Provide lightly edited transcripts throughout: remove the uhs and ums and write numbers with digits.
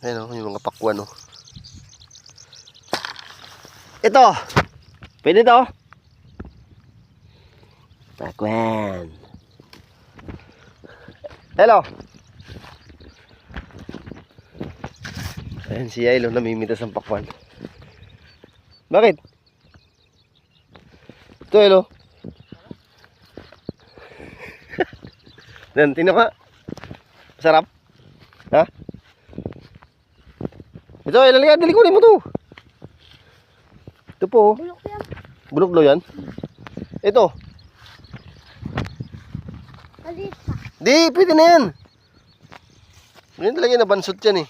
Ayan o, yung mga pakwan o. Ito! Pwede to? Pakwan. Hello! Ayan si Yael, namimitas ang pakwan. Bakit? Ito, hello. Dan, tingnan ka. Sarap. Ha? Ito, ilalagay, dalikunin mo to. Ito po. Bulok yan. Bulok daw yan. Ito. Maliit pa. Di, pwede na yan. Ganyan talaga na bansot yan eh.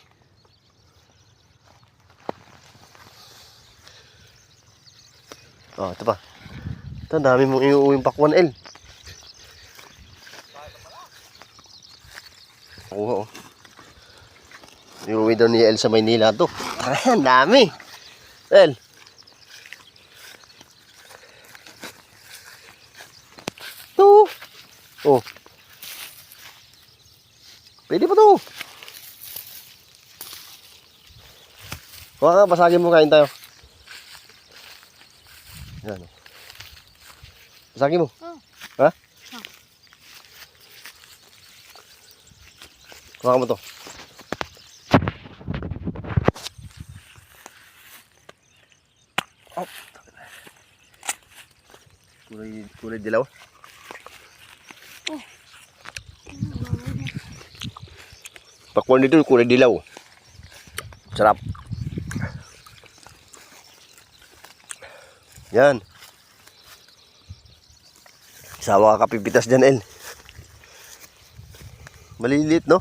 Oh, ito pa. Ito, dami mong iuuwing pakwan, El. Oo. Iuwi daw ni El sa Maynila to. Ang dami. El. Ito. Oh. Pwede pa to. Huwag ka, basagin mo, kain tayo. Yan. Basagin mo. Oh. Ha? Huwag mo to. Oh. Kulay dilaw. Oh. Pakwan dito kulay dilaw. Sarap. Yan. Sawa ka kapipitas dyan, El. Maliliit, no?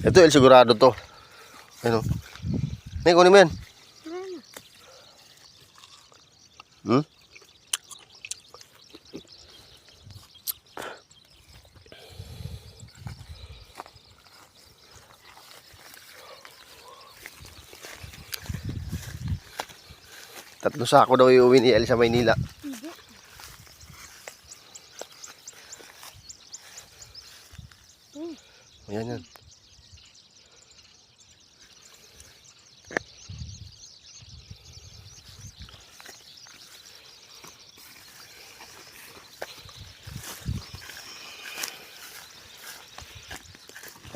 Ito, El, sigurado to. Ano? May kunin mo yan. Hmm? Tatlong sako daw iuwi ni El sa Maynila. Hindi. Ayan yan.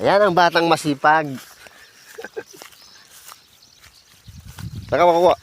Ayan ang batang masipag. Saka makuha.